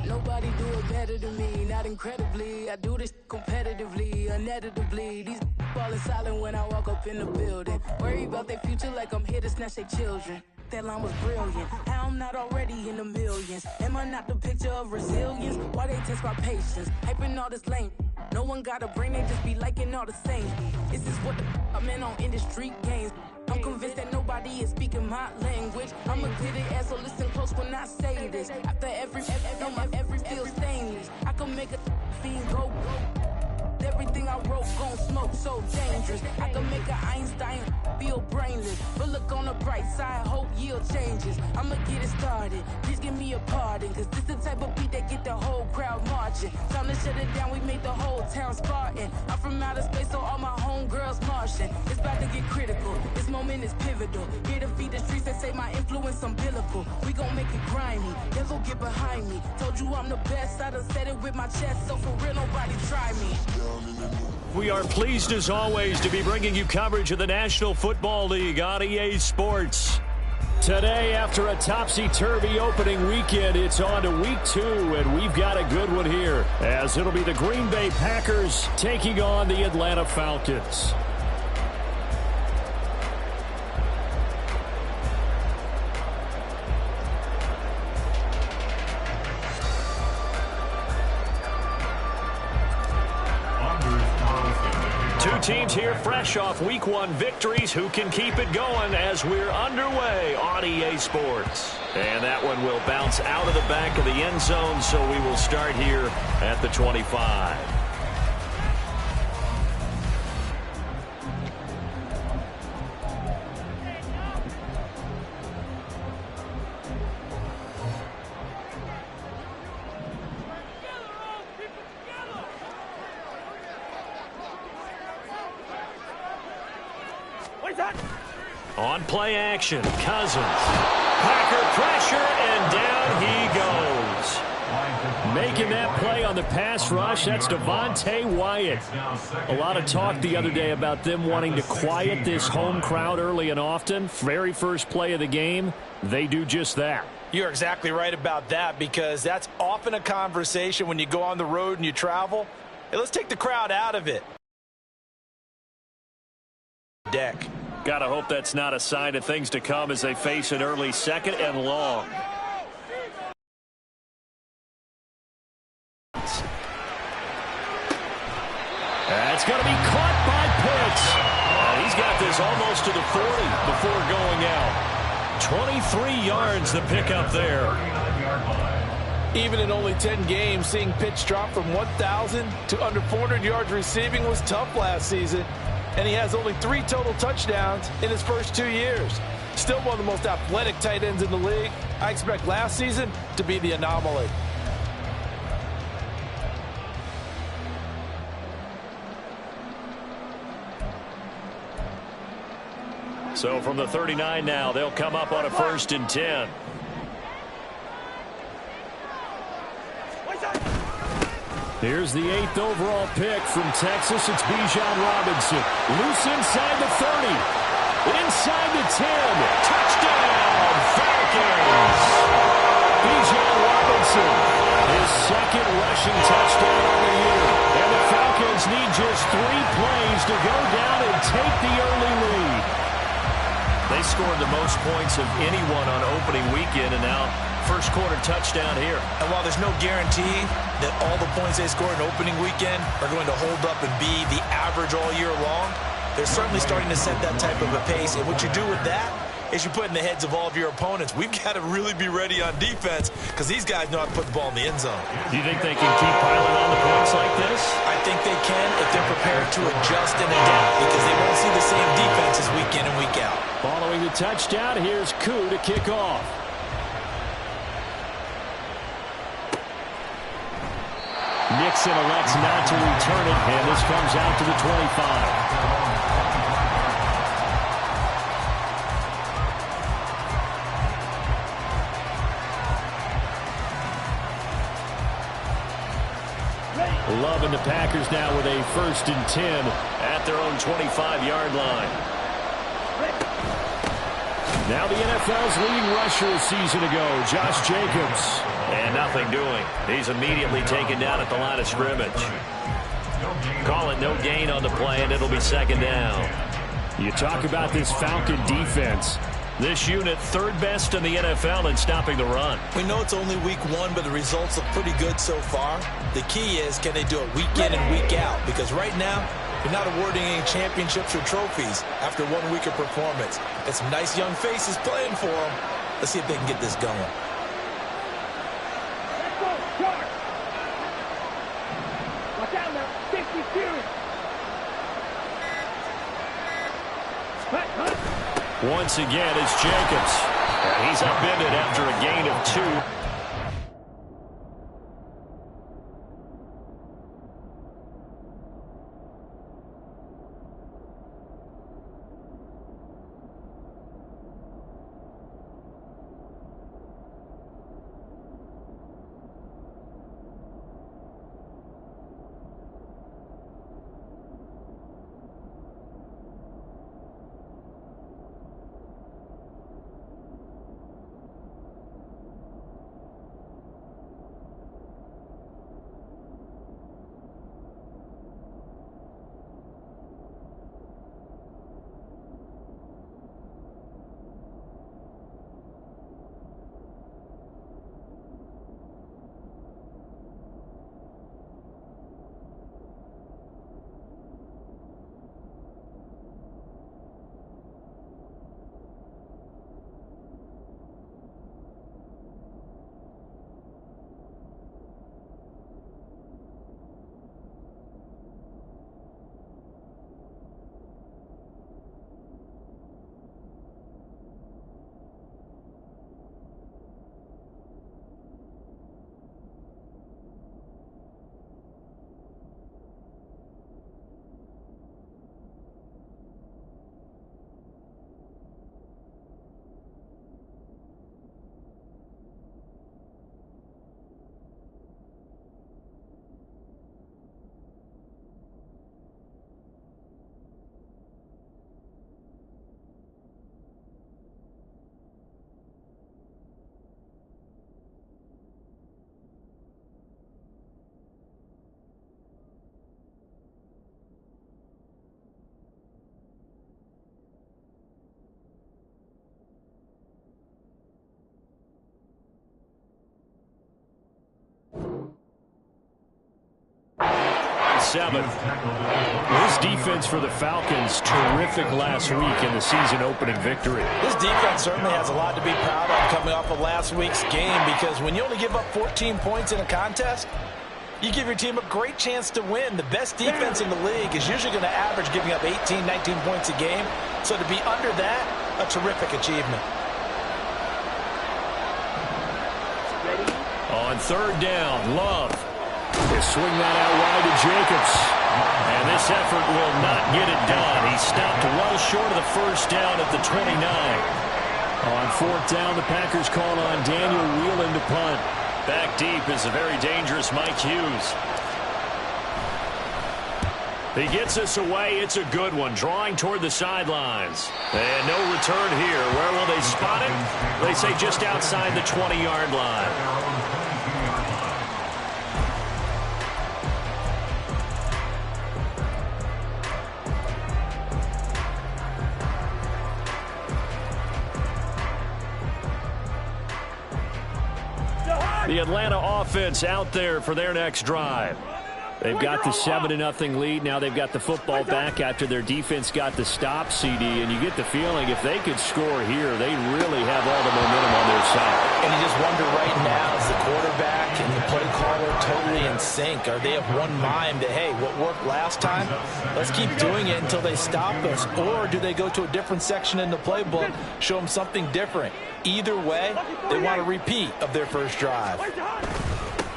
Nobody do it better than me, not incredibly. I do this competitively, uneditably. These falling silent when I walk up in the building. Worry about their future like I'm here to snatch their children. That line was brilliant. How I'm not already in the millions. Am I not the picture of resilience? Why they test my patience? Hyping all this lame. No one got a brain, they just be liking all the same. This is what the I'm in on industry games. I'm convinced that nobody is speaking my language. I'm a good ass, so listen close when I say this. After every feel stainless. I can make a fiend go. Everything I wrote gon' smoke, so dangerous. I can make an Einstein feel brainless. But look on the bright side, hope yield changes. I'ma get it started, please give me a pardon. Cause this the type of beat that get the whole crowd marching. Time to shut it down, we made the whole town Spartan. I'm from outer space, so all my homegirls Martian. It's about to get critical, this moment is pivotal. Here to feed the streets that say my influence umbilical. We gon' make it grimy, never get behind me. Told you I'm the best, I done said it with my chest. So for real, nobody try me. We are pleased as always to be bringing you coverage of the National Football League on EA Sports. Today, after a topsy-turvy opening weekend, it's on to week 2, and we've got a good one here, as it'll be the Green Bay Packers taking on the Atlanta Falcons. Two teams here fresh off Week 1 victories. Who can keep it going as we're underway on EA Sports? And that one will bounce out of the back of the end zone, so we will start here at the 25. On play action, Cousins. Packer pressure, and down he goes. Making that play on the pass rush, that's Devontae Wyatt. A lot of talk the other day about them wanting to quiet this home crowd early and often. Very first play of the game, they do just that. You're exactly right about that, because that's often a conversation when you go on the road and you travel. Hey, let's take the crowd out of it. Deck. Gotta hope that's not a sign of things to come as they face an early second and long. That's going to be caught by Pitts. He's got this almost to the 40 before going out. 23 yards the pickup there. Even in only 10 games, seeing Pitts drop from 1,000 to under 400 yards receiving was tough last season. And he has only 3 total touchdowns in his first 2 years. Still one of the most athletic tight ends in the league. I expect last season to be the anomaly. So from the 39 now, they'll come up on a 1st and 10. Here's the 8th overall pick from Texas. It's Bijan Robinson. Loose inside the 30. Inside the 10. Touchdown, Falcons! Bijan Robinson, his 2nd rushing touchdown of the year. And the Falcons need just 3 plays to go down and take the early lead. They scored the most points of anyone on opening weekend, and now first quarter touchdown here. And while there's no guarantee that all the points they scored in opening weekend are going to hold up and be the average all year long, they're certainly starting to set that type of a pace. And what you do with that is you put in the heads of all of your opponents. We've got to really be ready on defense because these guys know how to put the ball in the end zone. Do you think they can keep piling on the points like this? I think they can if they're prepared to adjust and adapt, because they won't see the same defenses week in and week out. Following the touchdown, here's Koo to kick off. Nixon elects not to return it, and this comes out to the 25. Love and the Packers now with a 1st and 10 at their own 25-yard line. Now the NFL's leading rusher a season ago, Josh Jacobs. And nothing doing. He's immediately taken down at the line of scrimmage. Call it no gain on the play, and it'll be second down. You talk about this Falcon defense. This unit third best in the NFL in stopping the run. We know it's only week one, but the results look pretty good so far. The key is, can they do it week in and week out? Because right now, you're not awarding any championships or trophies after 1 week of performance. Got some nice young faces playing for them. Let's see if they can get this going. Watch out now. 52. Once again, it's Jacobs. And he's upended after a gain of 2. This defense for the Falcons, terrific last week in the season-opening victory. This defense certainly has a lot to be proud of coming off of last week's game, because when you only give up 14 points in a contest, you give your team a great chance to win. The best defense in the league is usually going to average giving up 18, 19 points a game. So to be under that, a terrific achievement. On third down, Love. They swing that out wide to Jacobs. And this effort will not get it done. He stopped well short of the first down at the 29. On fourth down, the Packers call on Daniel Whelan to punt. Back deep is a very dangerous Mike Hughes. He gets us away. It's a good one, drawing toward the sidelines. And no return here. Where will they spot it? They say just outside the 20-yard line. The Atlanta offense out there for their next drive. They've got the 7-0 lead. Now they've got the football back after their defense got the stop, CD. And you get the feeling if they could score here, they really have all the momentum on their side. And you just wonder right now, is the quarterback and the play caller totally in sync? Are they of one mind that, hey, what worked last time, let's keep doing it until they stop us? Or do they go to a different section in the playbook, show them something different? Either way, they want a repeat of their first drive.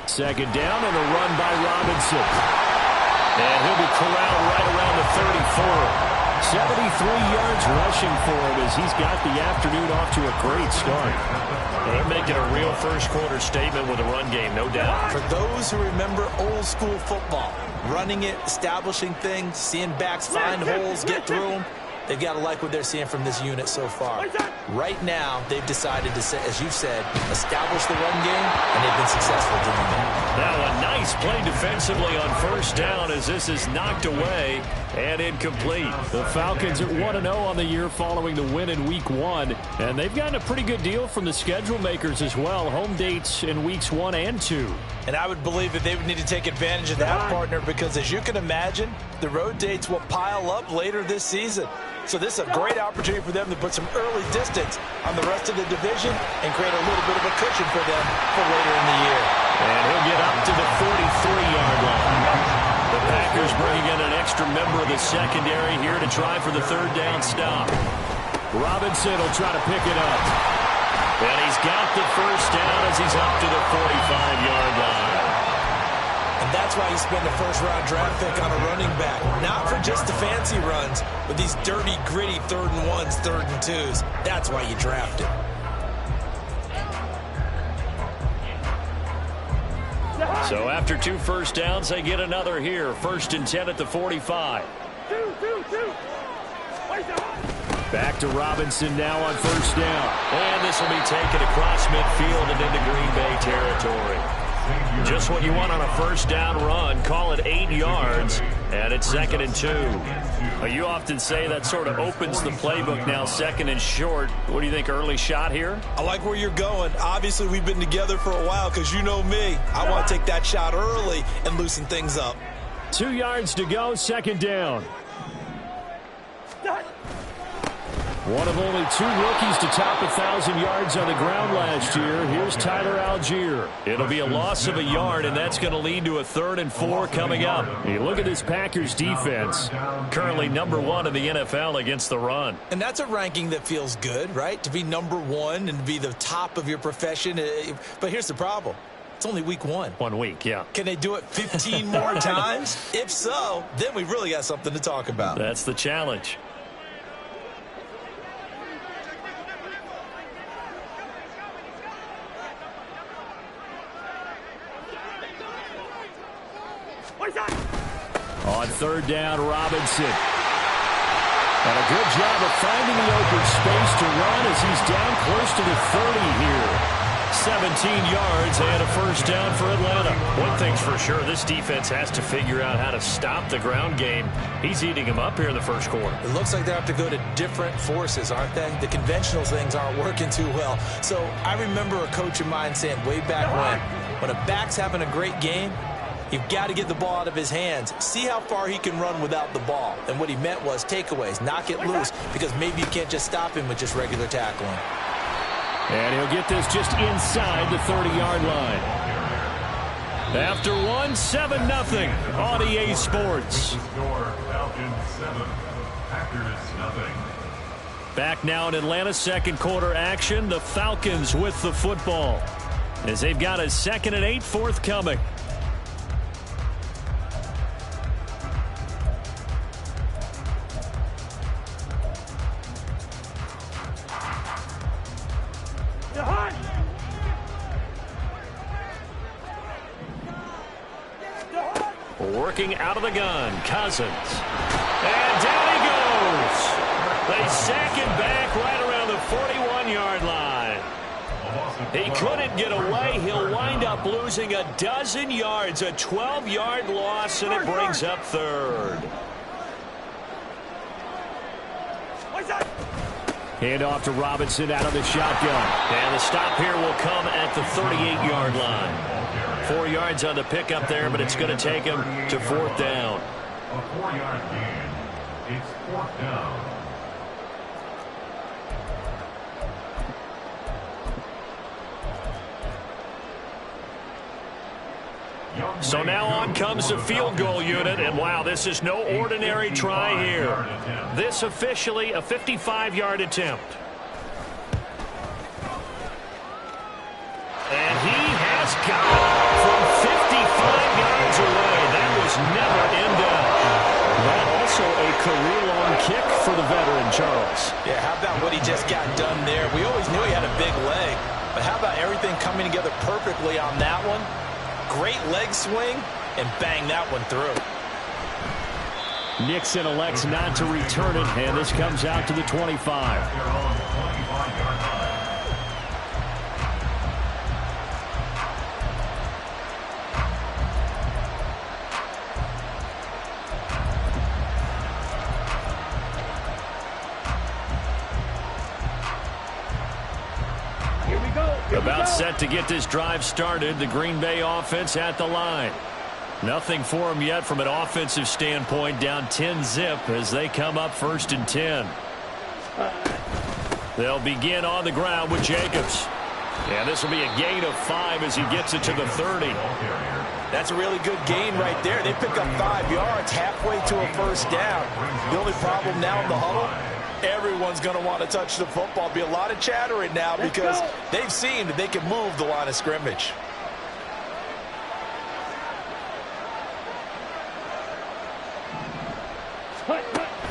Second down and a run by Robinson. And he'll be corralled right around the 34. 73 yards rushing for him as he's got the afternoon off to a great start. They're making a real first-quarter statement with a run game, no doubt. For those who remember old-school football, running it, establishing things, seeing backs find holes, get through them, they've got to like what they're seeing from this unit so far. Right now, they've decided to, as you said, establish the run game, and they've been successful doing that. Now a nice play defensively on first down as this is knocked away and incomplete. The Falcons are 1-0 on the year following the win in Week 1, and they've gotten a pretty good deal from the schedule makers as well. Home dates in Weeks 1 and 2. And I would believe that they would need to take advantage of that, partner, because as you can imagine, the road dates will pile up later this season. So this is a great opportunity for them to put some early distance on the rest of the division and create a little bit of a cushion for them for later in the year. And he'll get up to the 43-yard line. The Packers bringing in an extra member of the secondary here to try for the third down stop. Robinson will try to pick it up. And he's got the first down as he's up to the 45-yard line. And that's why you spend a first-round draft pick on a running back. Not for just the fancy runs, but these dirty, gritty 3rd and 1s, 3rd and 2s. That's why you draft him. So after 2 first downs, they get another here. 1st and 10 at the 45. Back to Robinson now on first down. And this will be taken across midfield and into Green Bay territory. Just what you want on a first down run. Call it 8 yards, and it's 2nd and 2. Well, you often say that sort of opens the playbook now, 2nd and short. What do you think, early shot here? I like where you're going. Obviously, we've been together for a while because you know me. I want to take that shot early and loosen things up. 2 yards to go, 2nd down. One of only 2 rookies to top 1,000 yards on the ground last year. Here's Tyler Algier. It'll be a loss of a yard, and that's going to lead to a 3rd and 4 coming up. Hey, look at this Packers defense. Currently number 1 in the NFL against the run. And that's a ranking that feels good, right? To be number 1 and to be the top of your profession. But here's the problem. It's only week 1. 1 week, yeah. Can they do it 15 more times? If so, then we really got something to talk about. That's the challenge. On 3rd down, Robinson. And a good job of finding the open space to run as he's down close to the 30 here. 17 yards and a first down for Atlanta. One thing's for sure, this defense has to figure out how to stop the ground game. He's eating them up here in the first quarter. It looks like they have to go to different forces, aren't they? The conventional things aren't working too well. So I remember a coach of mine saying way back when a back's having a great game, you've got to get the ball out of his hands. See how far he can run without the ball. And what he meant was takeaways, knock it loose, because maybe you can't just stop him with just regular tackling. And he'll get this just inside the 30-yard line. After 1, 7-0 on EA Sports. Back now in Atlanta, 2nd quarter action. The Falcons with the football as they've got a 2nd and 8 forthcoming. Working out of the gun, Cousins. And down he goes. They sack him back right around the 41-yard line. He couldn't get away. He'll wind up losing a dozen yards, a 12-yard loss, and it brings up 3rd. Hand off to Robinson out of the shotgun. And the stop here will come at the 38-yard line. 4 yards on the pickup there, but it's going to take him to 4th down. A 4-yard gain. It's 4th down. So now on comes the field goal unit, and wow, this is no ordinary try here. This officially a 55-yard attempt. And he has got it from 55 yards away. That was never in doubt. That also a career-long kick for the veteran, Charles. Yeah, how about what he just got done there? We always knew he had a big leg, but how about everything coming together perfectly on that one? Great leg swing, and bang that one through. Nixon elects not to return it, and this comes out to the 25. Here we go. About set to get this drive started. The Green Bay offense at the line. Nothing for them yet from an offensive standpoint. Down 10-zip as they come up 1st and 10. They'll begin on the ground with Jacobs. And this will be a gain of 5 as he gets it to the 30. That's a really good gain right there. They pick up 5 yards halfway to a 1st down. The only problem now in the huddle, everyone's going to want to touch the football. Be a lot of chatter right now because they've seen that they can move the line of scrimmage.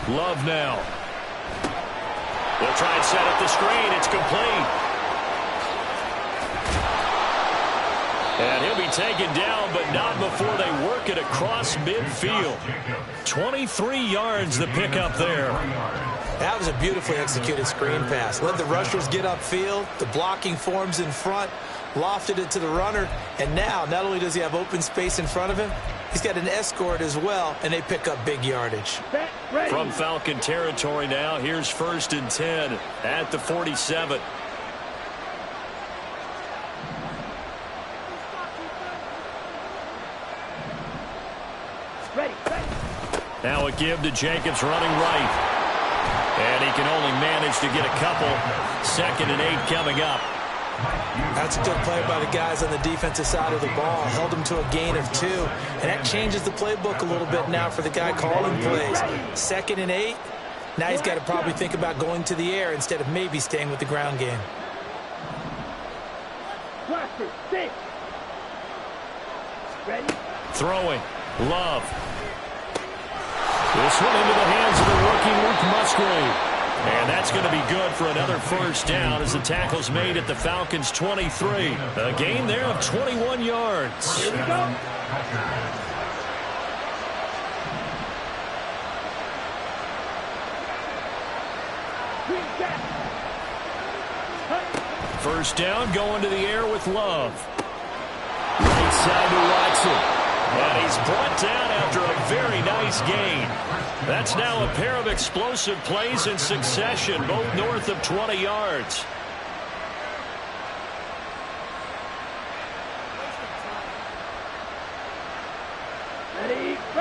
Love now. They'll try and set up the screen. It's complete. And he'll be taken down, but not before they work it across midfield. 23 yards the pickup there. That was a beautifully executed screen pass. Let the rushers get upfield. The blocking forms in front. Lofted it to the runner. And now, not only does he have open space in front of him, he's got an escort as well, and they pick up big yardage. From Falcon territory now, here's 1st and 10 at the 47. Now a give to Jacobs running right. And he can only manage to get a couple. 2nd and 8 coming up. That's a good play by the guys on the defensive side of the ball. Held them to a gain of 2. And that changes the playbook a little bit now for the guy calling plays. 2nd and 8. Now he's got to probably think about going to the air instead of maybe staying with the ground game. Throwing. Love. This one into the hands of the rookie Luke Musgrave. And that's going to be good for another 1st down as the tackle's made at the Falcons' 23. A gain there of 21 yards. Here we go. First down going to the air with Love. Right side to Watson. And he's brought down after a very nice gain. That's now a pair of explosive plays in succession, both north of 20 yards.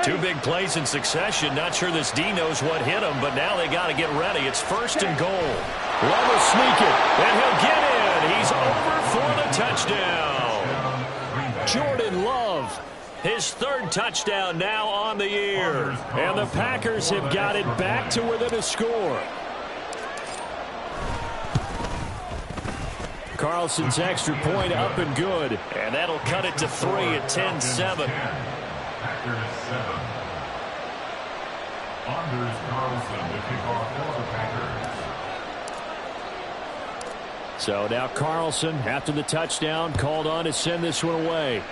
Two big plays in succession. Not sure this D knows what hit him, but now they got to get ready. It's 1st and goal. Love will sneak it, and he'll get in. He's over for the touchdown. Jordan Love. His 3rd touchdown now on the year. And the Packers have got it back to within a score. Carlson's extra point up and good. And that'll cut it to 3 at 10-7. Packers 7. Anders Carlson to kick off for the Packers. So now Carlson, after the touchdown, called on to send this one away.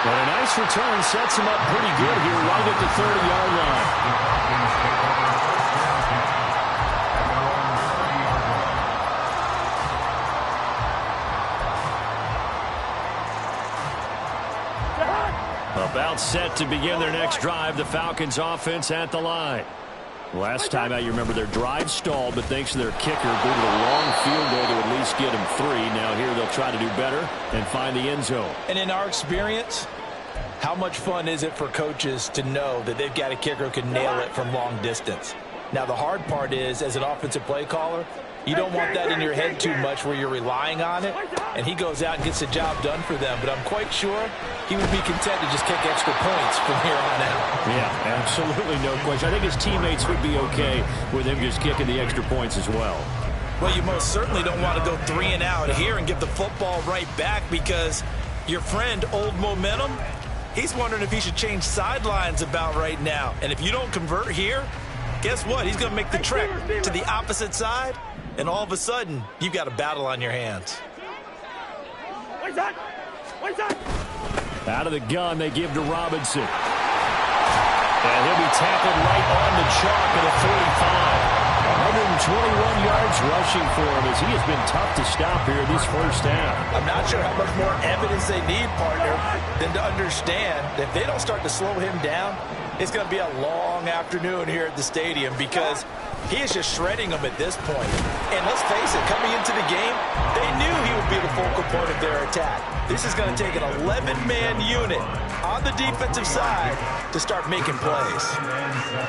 But a nice return sets him up pretty good here right at the 30-yard line. About set to begin their next drive, the Falcons offense at the line. Last time out, you remember their drive stalled, but thanks to their kicker, due to the long field goal to at least get them 3. Now here they'll try to do better and find the end zone. And in our experience, how much fun is it for coaches to know that they've got a kicker who can nail it from long distance? Now the hard part is, as an offensive play caller, you don't want that in your head too much where you're relying on it, and he goes out and gets the job done for them. But I'm quite sure he would be content to just kick extra points from here on out. Yeah, absolutely no question. I think his teammates would be okay with him just kicking the extra points as well. Well, you most certainly don't want to go 3 and out here and give the football right back because your friend, Old Momentum, he's wondering if he should change sidelines about right now. And if you don't convert here, guess what? He's going to make the trek to the opposite side. And all of a sudden, you've got a battle on your hands. Out of the gun, they give to Robinson. And he'll be tackled right on the chalk at a 45. 121 yards rushing for him as he has been tough to stop here this first half. I'm not sure how much more evidence they need, partner, than to understand that if they don't start to slow him down, it's going to be a long afternoon here at the stadium because he is just shredding them at this point. And let's face it, coming into the game, they knew he would be the focal point of their attack. This is going to take an 11-man unit on the defensive side to start making plays.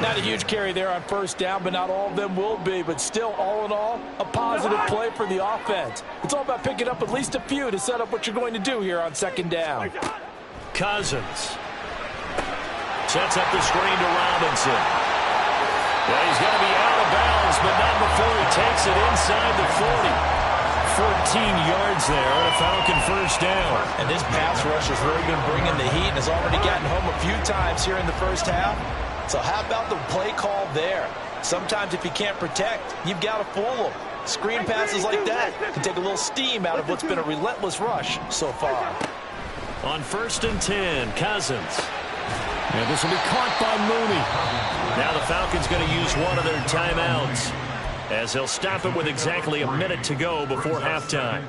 Not a huge carry there on first down, but not all of them will be. But still, all in all, a positive play for the offense. It's all about picking up at least a few to set up what you're going to do here on second down. Cousins sets up the screen to Robinson. Well, he's going to be out of bounds, but not before he takes it inside the 40. 14 yards there and a Falcon first down. And this pass rush has really been bringing the heat and has already gotten home a few times here in the first half. So how about the play call there? Sometimes if you can't protect, you've got to fool them. Screen passes like that can take a little steam out of what's been a relentless rush so far. On 1st and 10, Cousins. And this will be caught by Mooney. Now the Falcons going to use one of their timeouts, as they'll stop it with exactly a minute to go before halftime.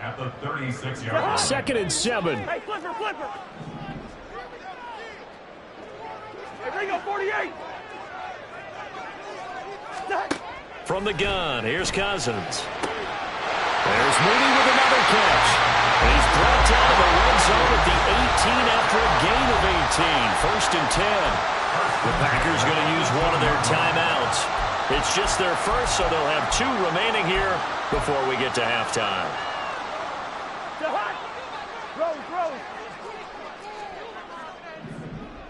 At the 36-yard. 2nd and 7. Hey, flipper, flipper. Hey, Ringo, 48. From the gun, here's Cousins. There's Mooney with another catch. He's brought down to the red zone at the 18 after a gain of 18. 1st and 10. The Packers going to use one of their timeouts. It's just their first, so they'll have 2 remaining here before we get to halftime. Rose, Rose.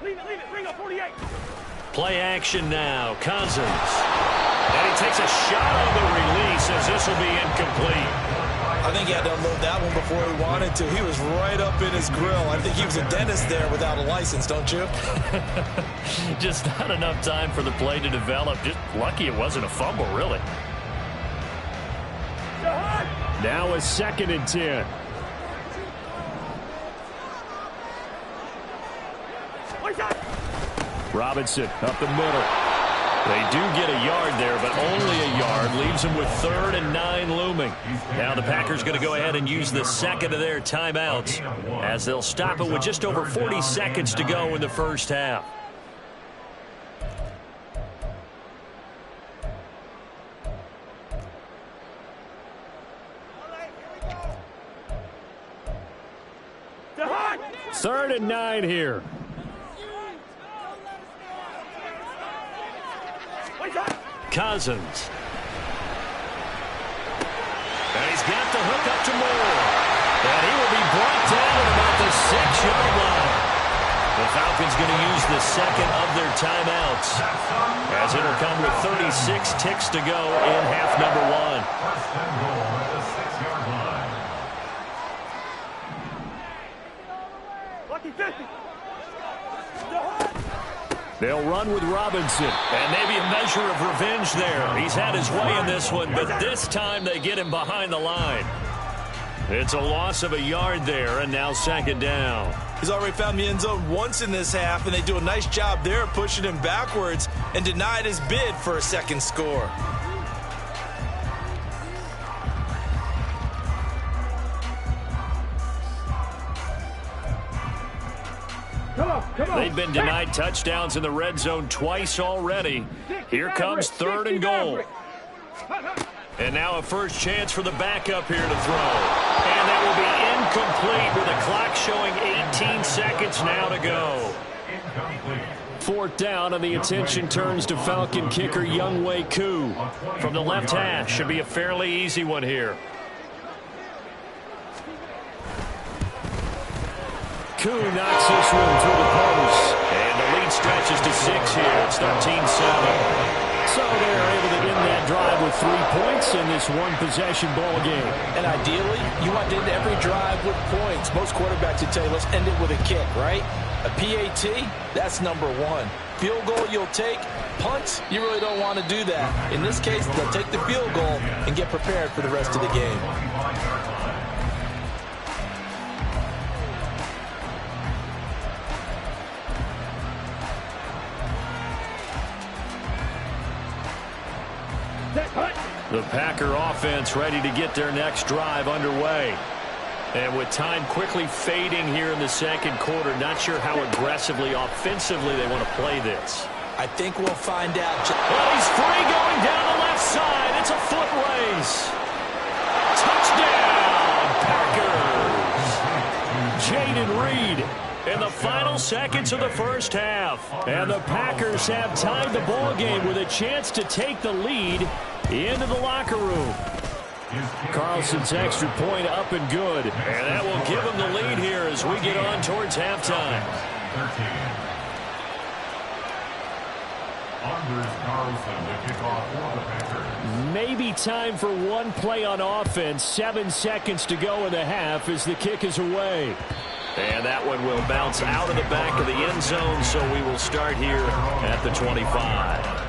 Leave it, Ringo, 48. Play action now, Cousins. And he takes a shot on the release as this will be incomplete. I think he had to unload that one before he wanted to. He was right up in his grill. I think he was a dentist there without a license, don't you? Just not enough time for the play to develop. Just lucky it wasn't a fumble, really. Now a 2nd and 10. Robinson up the middle. They do get a yard there, but only a yard. Leaves them with 3rd and 9 looming. Now the Packers going to go ahead and use the second of their timeouts, as they'll stop it with just over 40 seconds to go in the first half. Third and 9 here. Cousins. And he's got the hook up to Moore. And he will be brought down at about the 6-yard line. The Falcons going to use the second of their timeouts, as it'll come with 36 ticks to go in half number 1. First and goal at the 6-yard line. Lucky 50. They'll run with Robinson. And maybe a measure of revenge there. He's had his way in this one, but this time they get him behind the line. It's a loss of a yard there, and now 2nd down. He's already found the end zone once in this half, and they do a nice job there pushing him backwards and denied his bid for a second score. Come on. They've been denied touchdowns in the red zone twice already. Here comes 3rd and goal. And now a first chance for the backup here to throw. And that will be incomplete with the clock showing 18 seconds now to go. Incomplete. 4th down, and the attention turns to Falcon kicker Younghoe Koo. From the left hash, should be a fairly easy one here. Koo knocks this one through the post. And the lead stretches to 6 here. It's 13-7. So they're able to end that drive with 3 points in this one-possession ball game. And ideally, you want to end every drive with points. Most quarterbacks would tell you, let's end it with a kick, right? A PAT, that's number 1. Field goal you'll take. Punts, you really don't want to do that. In this case, they'll take the field goal and get prepared for the rest of the game. The Packer offense ready to get their next drive underway. And with time quickly fading here in the second quarter, not sure how aggressively, offensively they want to play this. I think we'll find out. Well, he's free going down the left side. It's a foot race. Touchdown, Packers. Jaden Reed in the final seconds of the first half. And the Packers have tied the ball game with a chance to take the lead into the locker room. Carlson's extra point up and good. And that will give him the lead here as we get on towards halftime. Maybe time for one play on offense. 7 seconds to go in the half as the kick is away. And that one will bounce out of the back of the end zone, so we will start here at the 25.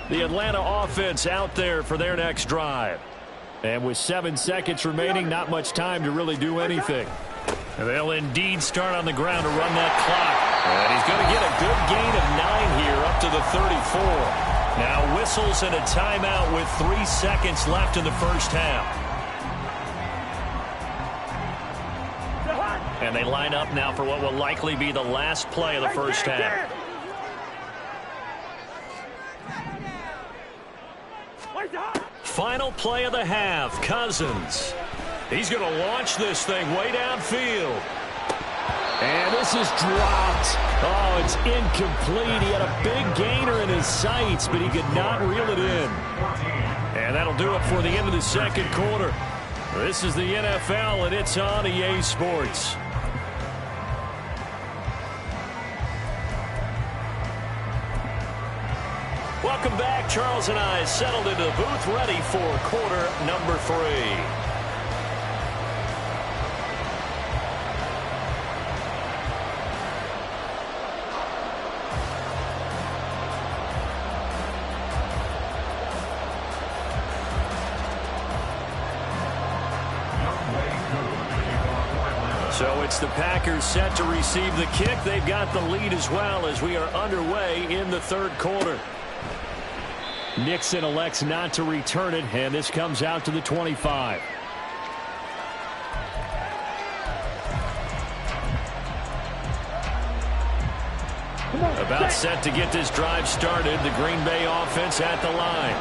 The Atlanta offense out there for their next drive. And with 7 seconds remaining, not much time to really do anything. And they'll indeed start on the ground to run that clock. And he's going to get a good gain of 9 here up to the 34. Now whistles and a timeout with 3 seconds left in the first half. And they line up now for what will likely be the last play of the first half. Final play of the half, Cousins. He's going to launch this thing way downfield. And this is dropped. Oh, it's incomplete. He had a big gainer in his sights, but he could not reel it in. And that'll do it for the end of the second quarter. This is the NFL, and it's on EA Sports. Welcome back. Charles and I settled into the booth, ready for quarter number 3. So it's the Packers set to receive the kick. They've got the lead as well as we are underway in the third quarter. Nixon elects not to return it, and this comes out to the 25. About set to get this drive started. The Green Bay offense at the line.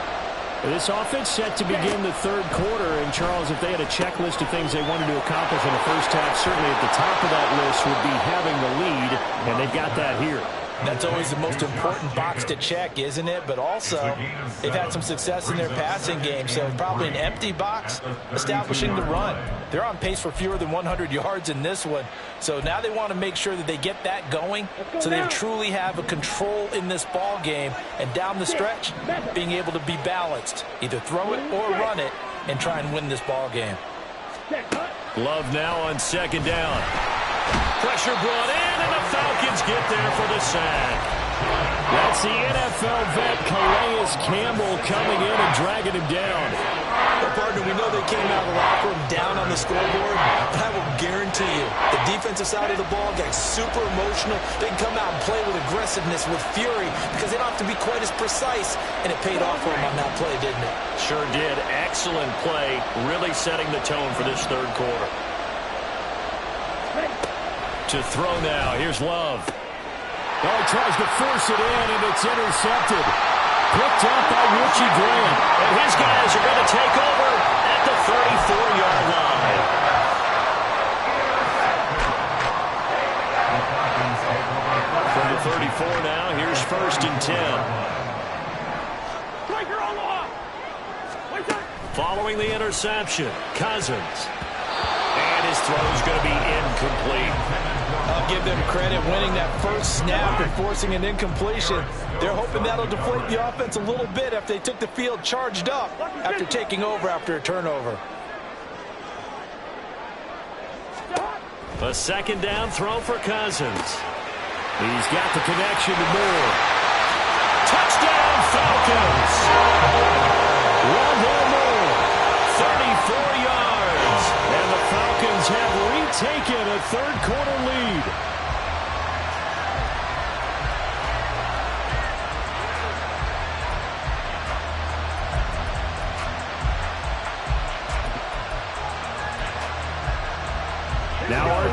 This offense set to begin the third quarter, and Charles, if they had a checklist of things they wanted to accomplish in the first half, certainly at the top of that list would be having the lead, and they've got that here. That's always the most important box to check, isn't it? But also, they've had some success in their passing game, so probably an empty box establishing the run. They're on pace for fewer than 100 yards in this one, so now they want to make sure that they get that going so they truly have a control in this ball game, and down the stretch, being able to be balanced, either throw it or run it, and try and win this ball game. Love now on second down. Pressure brought in, and the Falcons get there for the sack. That's the NFL vet Calais Campbell coming in and dragging him down. Well, partner, we know they came out of the locker room down on the scoreboard, but I will guarantee you the defensive side of the ball got super emotional. They can come out and play with aggressiveness, with fury, because they don't have to be quite as precise, and it paid off for them on that play, didn't it? Sure did. Excellent play, really setting the tone for this third quarter. To throw now. Here's Love. Oh, he tries to force it in, and it's intercepted. Picked up by Richie Grant. And his guys are going to take over at the 34-yard line. From the 34 now, here's 1st and 10. Following the interception, Cousins. And his throw is going to be incomplete. I'll give them credit winning that first snap and forcing an incompletion. They're hoping that'll deflate the offense a little bit after they took the field charged up after taking over after a turnover. A second down throw for Cousins. He's got the connection to Moore. Touchdown, Falcons! One more. 34 yards. And the Falcons have retaken a third-quarter lead.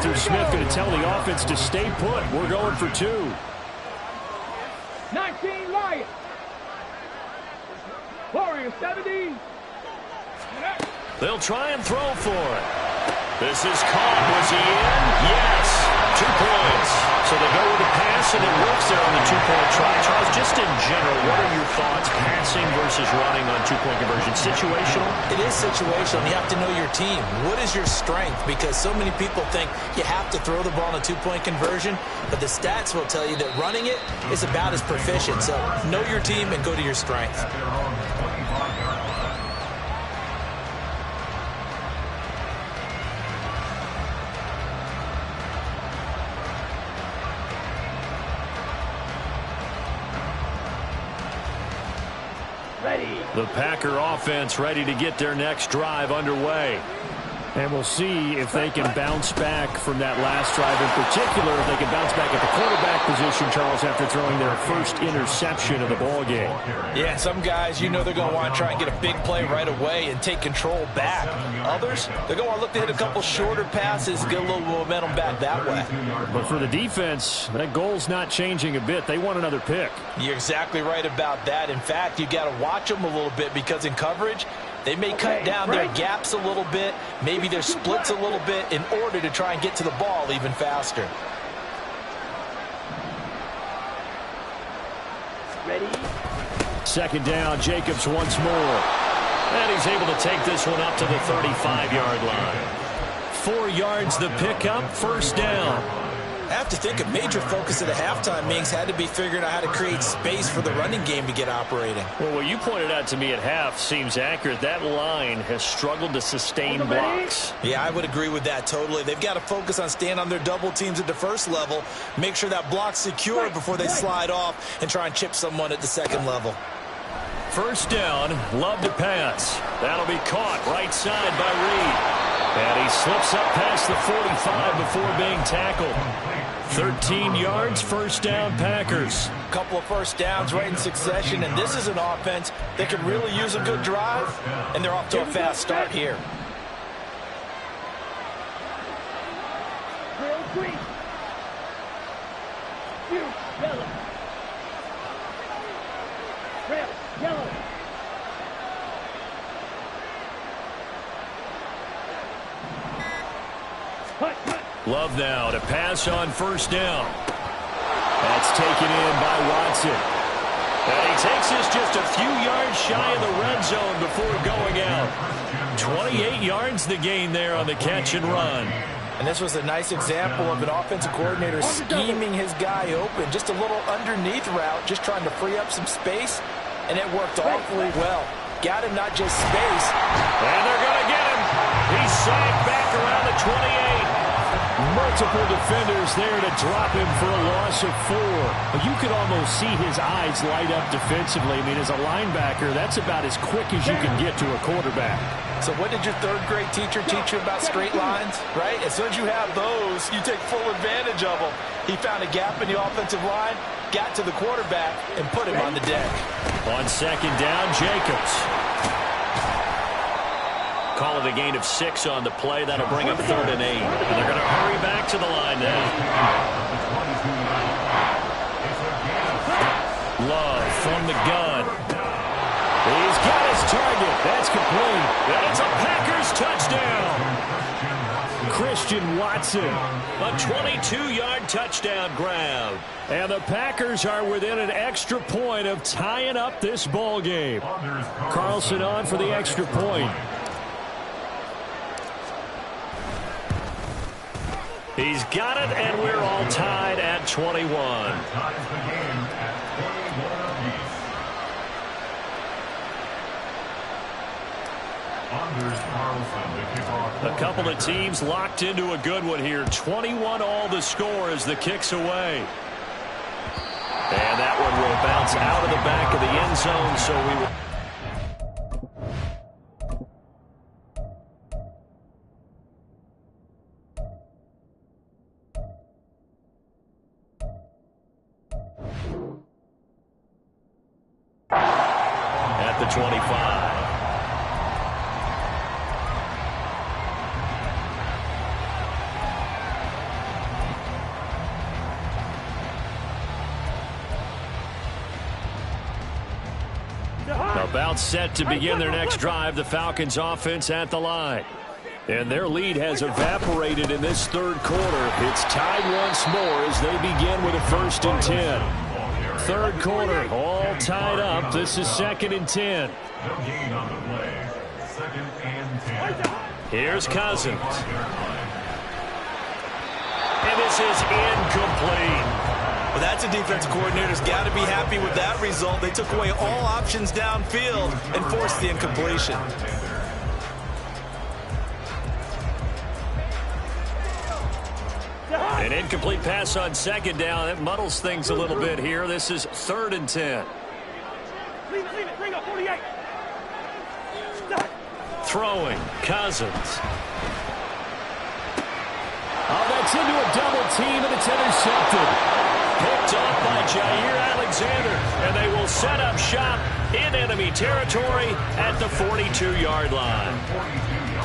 Arthur Smith going to tell the offense to stay put. We're going for 2. 19 Lions. Warriors 70. They'll try and throw for it. This is caught. Was he in? Yes. 2 points. So they go with the pass, and it works there on the 2-point try. Charles, just in general, what are your thoughts, passing versus running on 2-point conversion? Situational? It is situational. You have to know your team. What is your strength? Because so many people think you have to throw the ball in a 2-point conversion, but the stats will tell you that running it is about as proficient. So know your team and go to your strength. The Packer offense ready to get their next drive underway. And we'll see if they can bounce back from that last drive in particular, if they can bounce back at the quarterback position, Charles, after throwing their first interception of the ball game. Yeah, some guys, you know they're going to want to try and get a big play right away and take control back. Others, they're going to want to look to hit a couple shorter passes, get a little momentum back that way. But for the defense, that goal's not changing a bit. They want another pick. You're exactly right about that. In fact, you got to watch them a little bit because in coverage, they may cut down their gaps a little bit, maybe their splits a little bit in order to try and get to the ball even faster. Ready? Second down, Jacobs once more. And he's able to take this one up to the 35-yard line. 4 yards the pickup, first down. I have to think a major focus of the halftime meetings had to be figuring out how to create space for the running game to get operating. Well, what you pointed out to me at half seems accurate. That line has struggled to sustain blocks. Yeah, I would agree with that totally. They've got to focus on staying on their double teams at the first level, make sure that block's secure before they slide off and try and chip someone at the second level. First down, Love to pass. That'll be caught right side by Reed. And he slips up past the 45 before being tackled. 13 yards, first down, Packers. Couple of first downs right in succession, and this is an offense that can really use a good drive, and they're off to a fast start here. Real green. Yellow. Red, yellow. Love now to pass on first down. That's taken in by Watson. And he takes this just a few yards shy of the red zone before going out. 28 yards the gain there on the catch and run. And this was a nice example of an offensive coordinator scheming his guy open. Just a little underneath route, just trying to free up some space, and it worked awfully well. Got him not just space. And they're going to get him. He's sacked back around the 28. Multiple defenders there to drop him for a loss of 4. You could almost see his eyes light up defensively. I mean, as a linebacker, that's about as quick as you can get to a quarterback. So what did your third-grade teacher teach you about straight lines, right? As soon as you have those, you take full advantage of them. He found a gap in the offensive line, got to the quarterback, and put him on the deck. On second down, Jacobs. Call it a gain of 6 on the play. That'll bring up 3rd and 8. And they're going to hurry back to the line now. Love from the gun. He's got his target. That's complete. And it's a Packers touchdown. Christian Watson. A 22-yard touchdown grab. And the Packers are within an extra point of tying up this ball game. Carlson on for the extra point. He's got it, and we're all tied at 21. A couple of teams locked into a good one here. 21 all the score as the kick's away. And that one will bounce out of the back of the end zone, so we will... At the 25. About set to begin their next drive, the Falcons offense at the line. And their lead has evaporated in this third quarter. It's tied once more as they begin with a 1st and 10. Third quarter, all tied up. This is 2nd and 10. Here's Cousins. And this is incomplete. Well, that's a defensive coordinator's got to be happy with that result. They took away all options downfield and forced the incompletion. An incomplete pass on 2nd down. That muddles things a little bit here. This is 3rd and 10. Leave it. Bring up 48. Throwing, Cousins. Oh, that's into a double team, and it's intercepted. Picked off by Jair Alexander, and they will set up shop in enemy territory at the 42-yard line.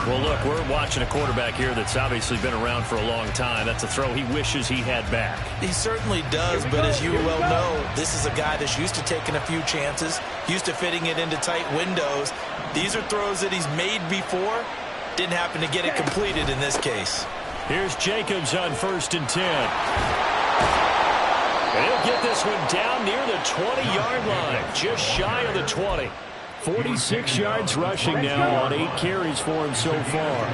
Well, look, we're watching a quarterback here that's obviously been around for a long time. That's a throw he wishes he had back. He certainly does, but as you well know, this is a guy that's used to taking a few chances, used to fitting it into tight windows. These are throws that he's made before. Didn't happen to get it completed in this case. Here's Jacobs on 1st and 10. And he'll get this one down near the 20-yard line, just shy of the 20. 46 yards rushing now on 8 carries for him so far.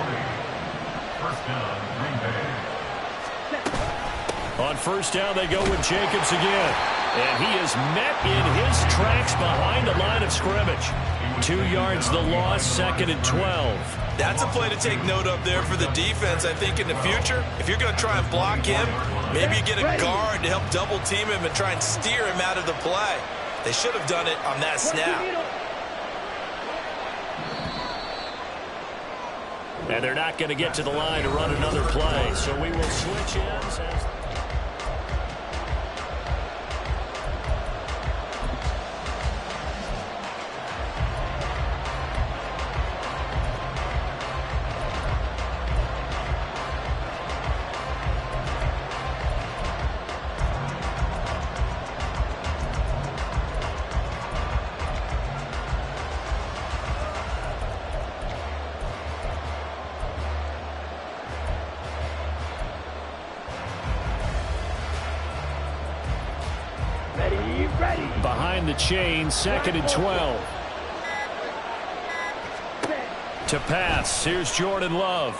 On 1st down, they go with Jacobs again. And he is met in his tracks behind the line of scrimmage. 2 yards the loss, 2nd and 12. That's a play to take note of there for the defense. I think in the future, if you're going to try and block him, maybe you get a guard to help double team him and try and steer him out of the play. They should have done it on that snap. And they're not going to get to the line to run another play, so we will switch ends. Behind the chain, 2nd and 12. To pass, here's Jordan Love.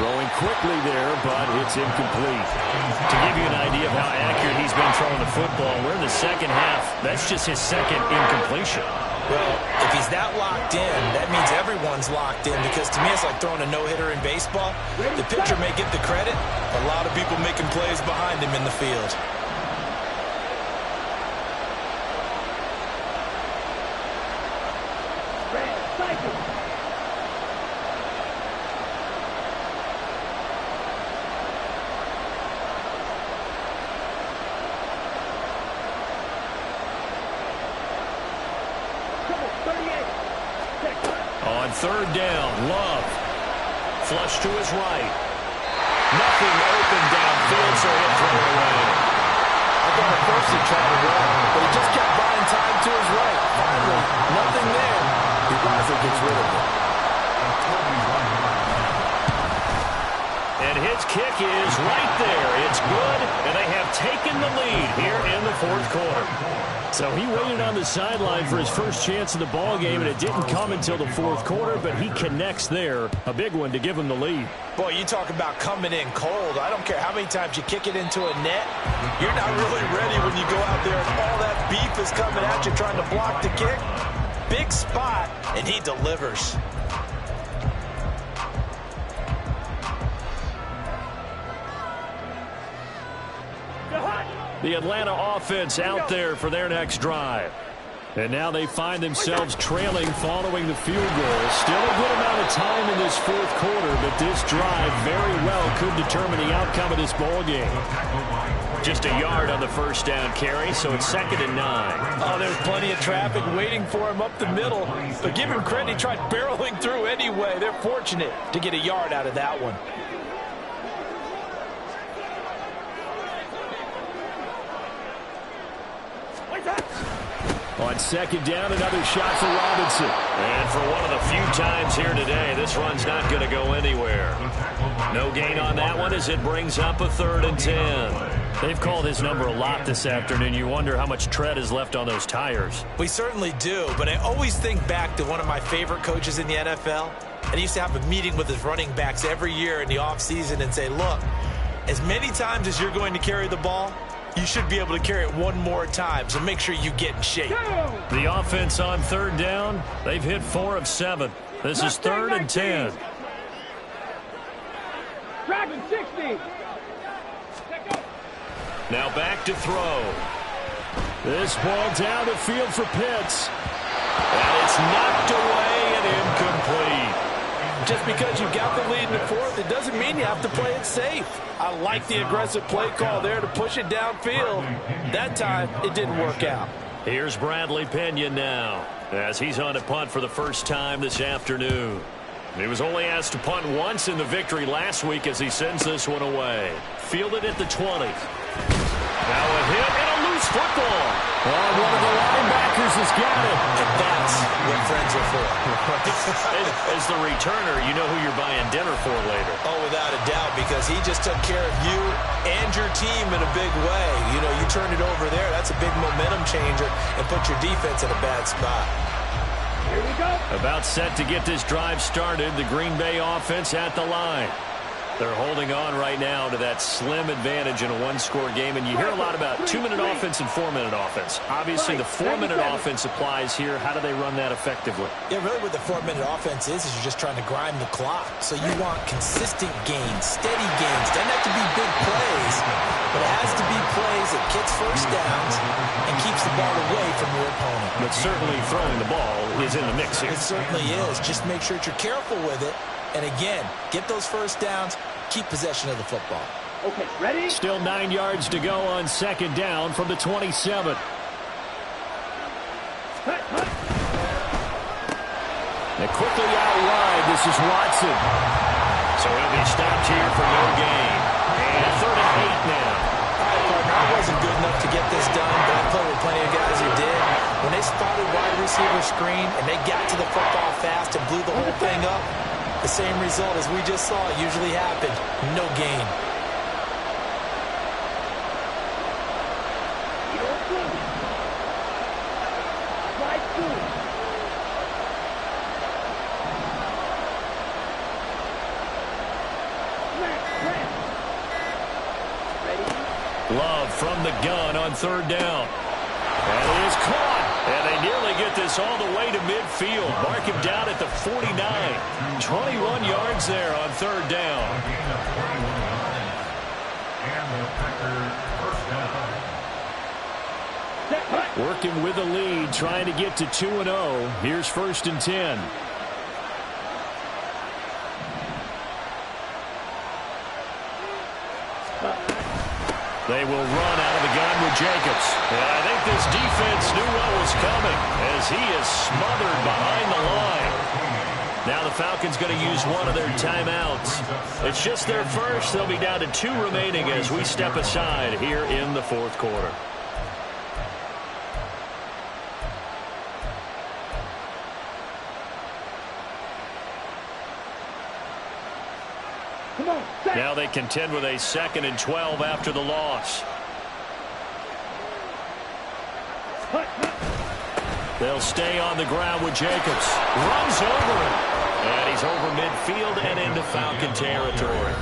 Throwing quickly there, but it's incomplete. To give you an idea of how accurate he's been throwing the football, we're in the 2nd half. That's just his 2nd incompletion. Well, if he's that locked in, that means everyone's locked in, because to me it's like throwing a no-hitter in baseball. The pitcher may get the credit. A lot of people making plays behind him in the field. On 3rd down, Love. Flush to his right. Nothing open downfield, so he'll throw it away. I thought at first he tried to run, but he just kept buying time to his right. Finally, nothing there. He wisely gets rid of it. And his kick is right there. It's good, and they have taken the lead here in the 4th quarter. So he waited on the sideline for his first chance of the ball game, and it didn't come until the 4th quarter, but he connects there. A big one to give him the lead. Boy, you talk about coming in cold. I don't care how many times you kick it into a net. You're not really ready when you go out there and all that beef is coming at you trying to block the kick. Big spot, and he delivers. The Atlanta offense out there for their next drive. And now they find themselves trailing following the field goal. Still a good amount of time in this 4th quarter, but this drive very well could determine the outcome of this ball game. Just a yard on the 1st down carry, so it's 2nd and 9. Oh, there's plenty of traffic waiting for him up the middle. But give him credit, he tried barreling through anyway. They're fortunate to get a yard out of that one. On second down, another shot for Robinson. And for one of the few times here today, this run's not going to go anywhere. No gain on that one as it brings up a 3rd and 10. They've called his number a lot this afternoon. You wonder how much tread is left on those tires. We certainly do, but I always think back to one of my favorite coaches in the NFL. And he used to have a meeting with his running backs every year in the offseason and say, look, as many times as you're going to carry the ball, you should be able to carry it one more time, so make sure you get in shape. The offense on 3rd down, they've hit 4 of 7. This is 3rd and 10. Dragon 60. Now back to throw. This ball down the field for Pitts. And it's knocked away and incomplete. Just because you got the lead in the 4th, it doesn't mean you have to play it safe. I like the aggressive play call there to push it downfield. That time, it didn't work out. Here's Bradley Pinion now, as he's on a punt for the first time this afternoon. He was only asked to punt once in the victory last week as he sends this one away. Fielded at the 20. Now a hit and a loose football. Oh, one of the linebackers has got it. And that's what friends are for. As the returner, you know who you're buying dinner for later. Oh, without a doubt, because he just took care of you and your team in a big way. You know, you turned it over there. That's a big momentum changer and put your defense in a bad spot. Here we go. About set to get this drive started. The Green Bay offense at the line. They're holding on right now to that slim advantage in a one-score game, and you hear a lot about 2-minute offense and 4-minute offense. Obviously, the 4-minute offense applies here. How do they run that effectively? Yeah, really what the 4-minute offense is you're just trying to grind the clock. So you want consistent gains, steady gains. Doesn't have to be big plays, but it has to be plays that gets first downs and keeps the ball away from your opponent. But certainly throwing the ball is in the mix here. It certainly is. Just make sure that you're careful with it. And again, get those first downs, keep possession of the football. Okay, ready? Still 9 yards to go on second down from the 27. And quickly out wide, this is Watson. So he'll be stopped here for no gain. And 3rd and 8 now. I wasn't good enough to get this done, but I played with plenty of guys who did. When they spotted wide receiver screen and they got to the football fast and blew the whole thing up, the same result as we just saw usually happened. No gain. Love from the gun on 3rd down. And it is caught. And they nearly get this all the way to midfield. Mark him down at the 49. 21 yards there on 3rd down. Working with the lead, trying to get to 2-0. Here's 1st and 10. They will run out of the gun with Jacobs. And I think this defense knew what was coming as he is smothered behind the line. Now the Falcons going to use one of their timeouts. It's just their first. They'll be down to 2 remaining as we step aside here in the 4th quarter. Now they contend with a 2nd and 12 after the loss. They'll stay on the ground with Jacobs. Runs over him. And he's over midfield and into Falcon territory.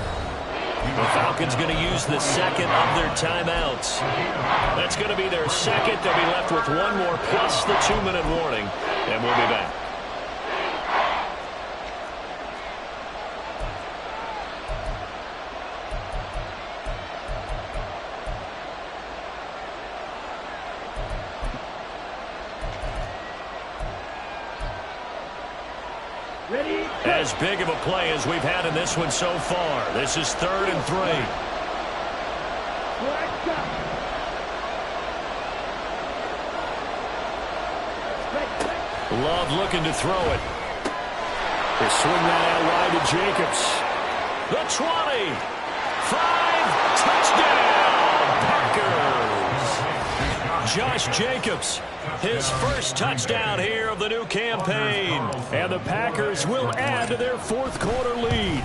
The Falcons going to use the 2nd of their timeouts. That's going to be their 2nd. They'll be left with 1 more plus the 2-minute warning. And we'll be back. As big of a play as we've had in this one so far. This is 3rd and 3. Love looking to throw it. They swing that out wide to Jacobs. The 20. 5. Touchdown, Packers. Josh Jacobs His first touchdown here of the new campaign. And the Packers will add to their fourth quarter lead.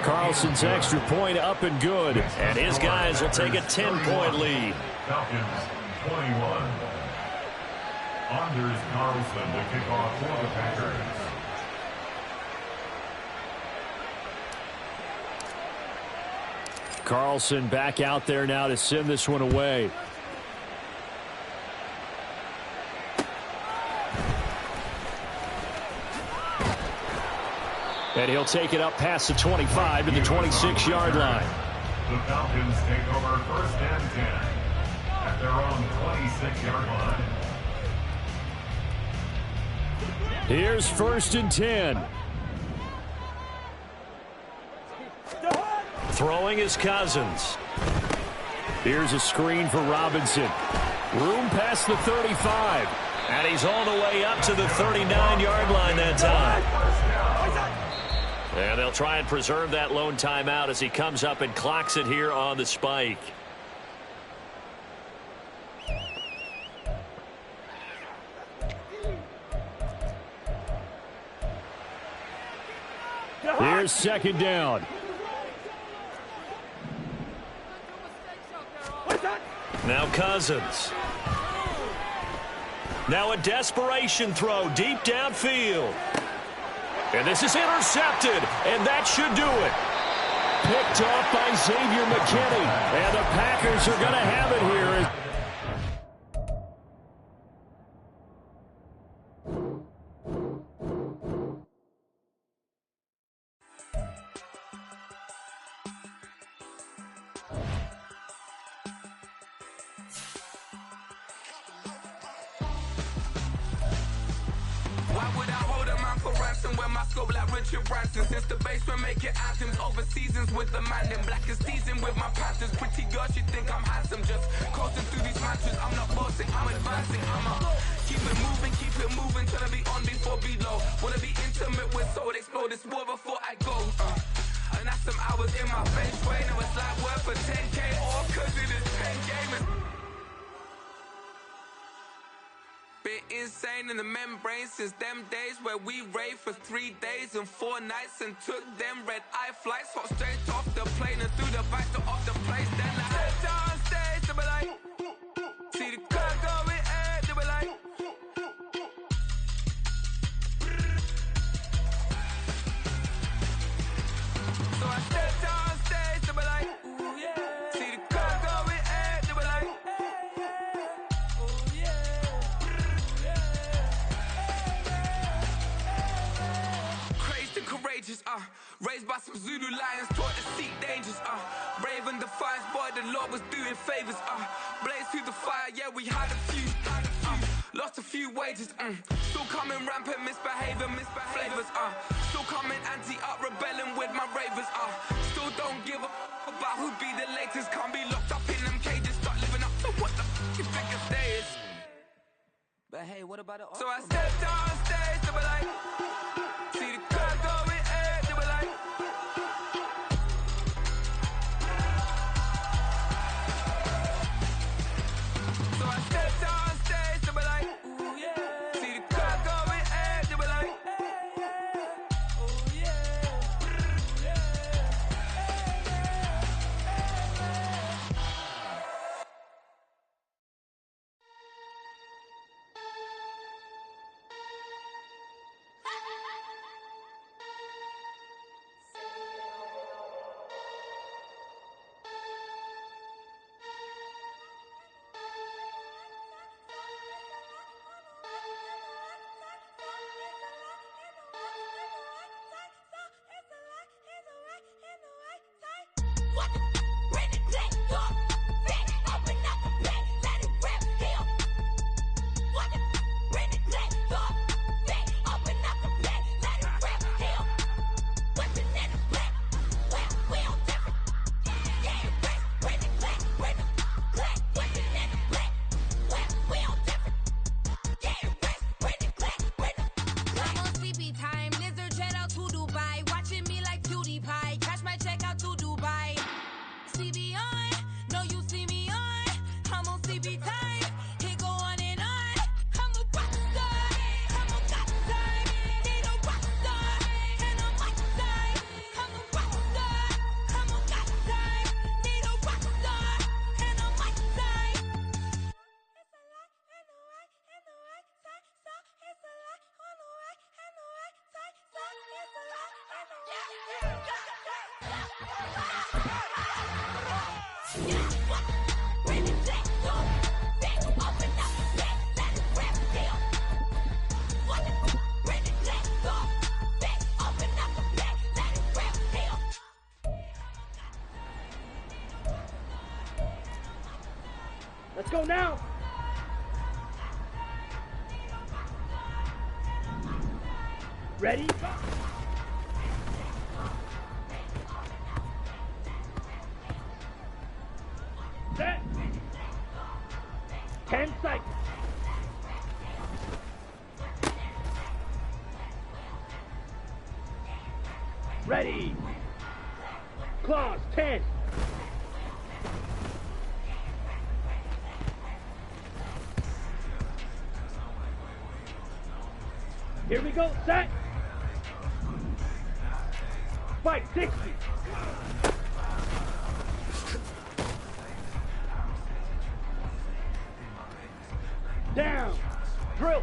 Carlson's extra point up and good. And his guys will take a 10-point lead. Falcons 21. Anders Carlson to kick off for the Packers. Carlson back out there now to send this one away. And he'll take it up past the 25 to the 26-yard line. The Falcons take over first and 10 at their own 26-yard line. Here's first and 10. Throwing is Cousins. Here's a screen for Robinson. Room past the 35. And he's all the way up to the 39-yard line that time. And they'll try and preserve that lone timeout as he comes up and clocks it here on the spike. Here's second down. Now Cousins. Now a desperation throw deep downfield. And this is intercepted, and that should do it. Picked off by Xavier McKinney, and the Packers are going to have it here. Since the basement making anthems over seasons with the man in black is seasoned with my panthers. Pretty girls, you think I'm handsome, just coasting through these matches. I'm not bossing, I'm advancing. Keep it moving, trying to be on before below. Wanna be intimate with soul, explore this war before I go. And that's some hours in my bench way. Now it's like work for 10K, all cause it is 10 gamers. Been insane in the membrane since them days where we raved for 3 days and 4 nights and took them red eye flights, hot straight off the plane and through the back door of the place. Then I stepped on stage, they were like, see the car going ahead, they were like, so I stepped on stage, they were like, ooh yeah, see the car going ahead, they were like, oh yeah. Courageous, raised by some Zulu lions, taught to seek dangers, brave and defiant, boy, the Lord was doing favors, blaze through the fire, yeah, we had a few, lost a few wages, still coming rampant, misbehaving, flavors, still coming anti-up, rebelling with my ravers, still don't give a about who be the latest, can't be locked up in them cages, start living up to what the you think of day is. But hey, what about it? So I stepped on stage, they were like, see the crowd going ahead, they were like, so I stepped on stage, they were like, ooh yeah, see the crowd going ahead, they were like, oh yeah, Let's go now. Ready? Set. 10 seconds. Ready. Claws, 10. Here we go, set. Fight, 60. Down. Drill.